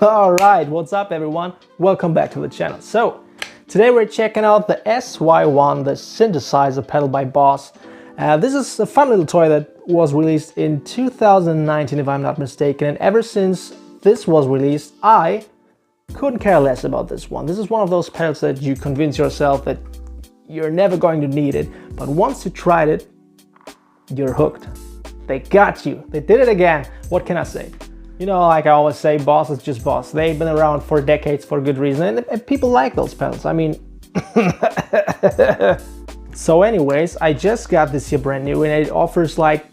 Alright, what's up everyone? Welcome back to the channel. So, today we're checking out the SY-1, the synthesizer pedal by Boss. This is a fun little toy that was released in 2019 if I'm not mistaken, and ever since this was released I couldn't care less about this one. This is one of those pedals that you convince yourself that you're never going to need it, but once you tried it, you're hooked. They got you. They did it again. What can I say? You know, like I always say, Boss is just Boss. They've been around for decades for good reason, and people like those pedals. I mean... So anyways, I just got this here brand new, and it offers like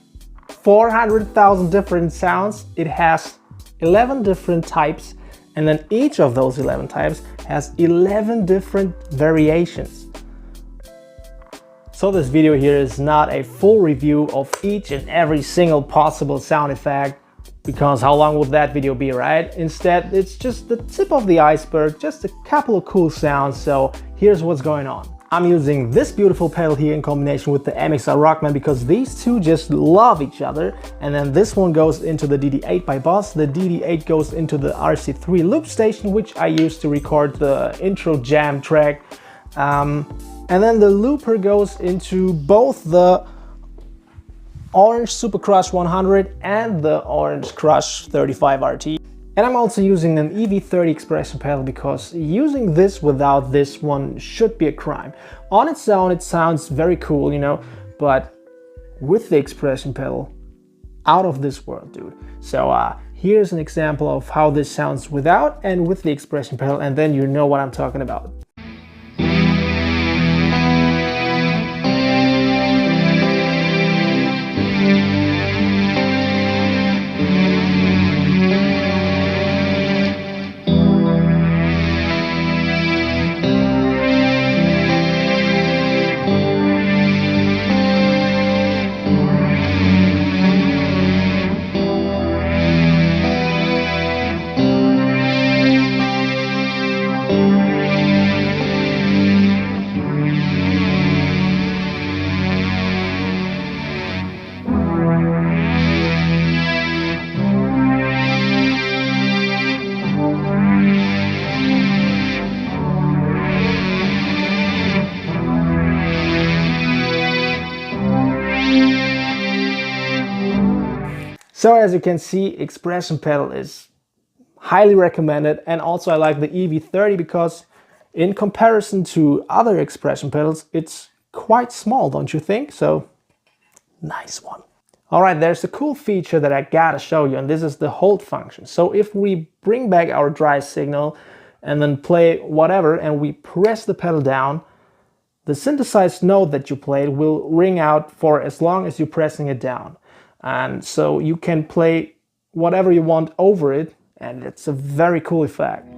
400,000 different sounds. It has 11 different types, and then each of those 11 types has 11 different variations. So this video here is not a full review of each and every single possible sound effect, because how long would that video be, right? Instead, it's just the tip of the iceberg, just a couple of cool sounds. So here's what's going on. I'm using this beautiful pedal here in combination with the MXR Rockman because these two just love each other. And then this one goes into the DD8 by Boss. The DD8 goes into the RC3 loop station, which I used to record the intro jam track. And then the looper goes into both the Orange Super Crush 100 and the Orange Crush 35 RT. And I'm also using an EV30 expression pedal because using this without this one should be a crime. On its own it sounds very cool, you know, but with the expression pedal, out of this world, dude. So here's an example of how this sounds without and with the expression pedal, and then you know what I'm talking about. So as you can see, expression pedal is highly recommended, and also I like the EV30 because in comparison to other expression pedals, it's quite small, don't you think? So, nice one. Alright, there's a cool feature that I gotta show you, and this is the hold function. So if we bring back our dry signal and then play whatever and we press the pedal down, the synthesized note that you played will ring out for as long as you're pressing it down. And so you can play whatever you want over it, and it's a very cool effect.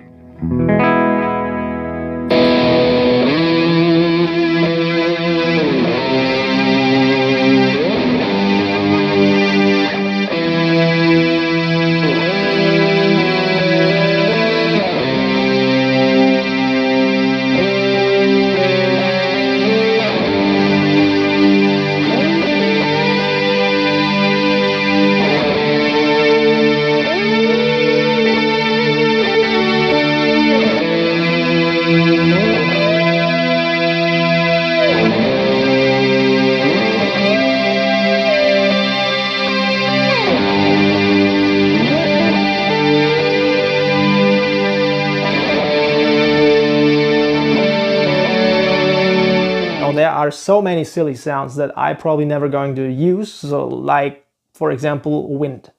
There are so many silly sounds that I probably never going to use, so like, for example, wind.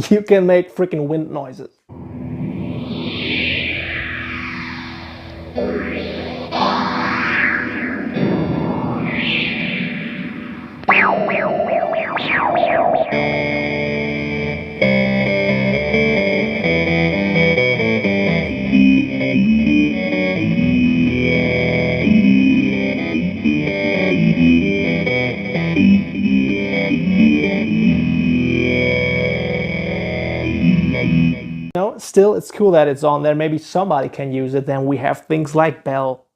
You can make freaking wind noises. No, still it's cool that it's on there. Maybe somebody can use it. Then we have things like bell.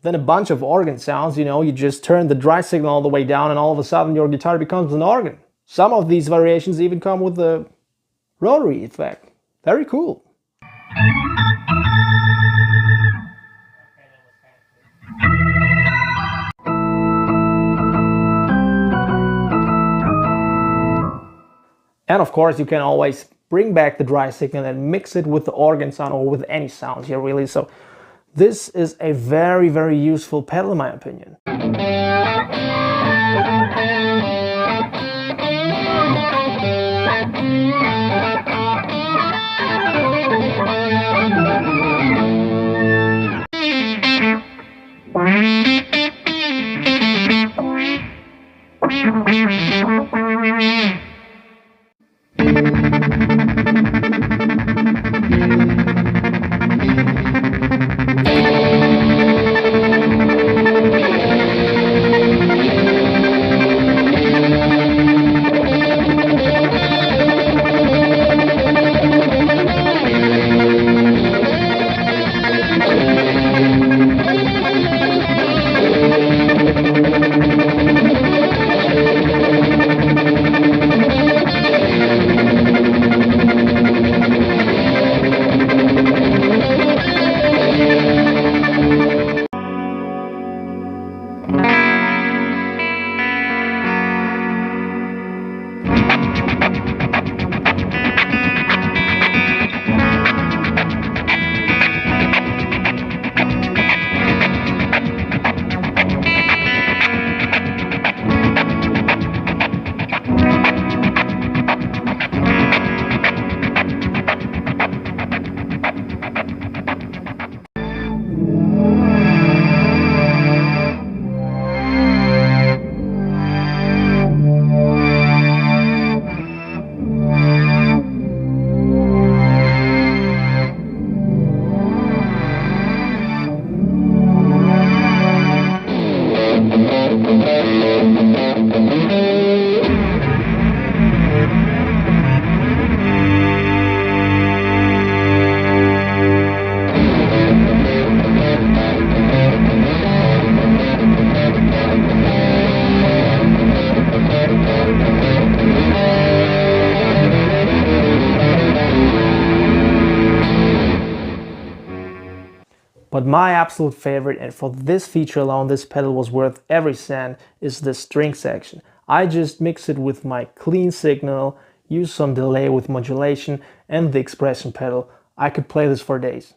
Then a bunch of organ sounds, you know, you just turn the dry signal all the way down and all of a sudden your guitar becomes an organ. Some of these variations even come with the rotary effect. Very cool. And of course you can always bring back the dry signal and mix it with the organ sound or with any sound here really. So this is a very, very useful pedal in my opinion. But my absolute favorite, and for this feature alone, this pedal was worth every cent, is the string section. I just mix it with my clean signal, use some delay with modulation and the expression pedal. I could play this for days.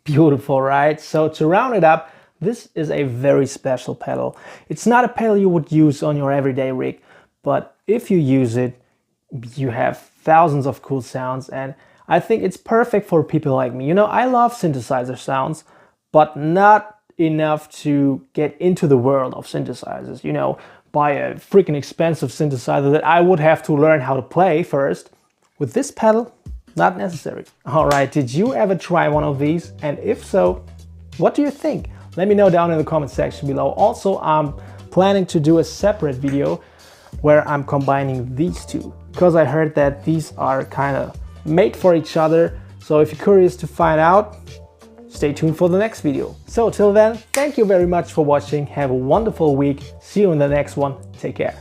Beautiful, right? So to round it up, this is a very special pedal. It's not a pedal you would use on your everyday rig, but if you use it, you have thousands of cool sounds, and I think it's perfect for people like me. You know, I love synthesizer sounds, but not enough to get into the world of synthesizers. You know, buy a freaking expensive synthesizer that I would have to learn how to play first. With this pedal, not necessary. All right, did you ever try one of these? And if so, what do you think? Let me know down in the comment section below. Also, I'm planning to do a separate video where I'm combining these two, because I heard that these are kind of made for each other. So if you're curious to find out, stay tuned for the next video. So till then, thank you very much for watching. Have a wonderful week. See you in the next one. Take care.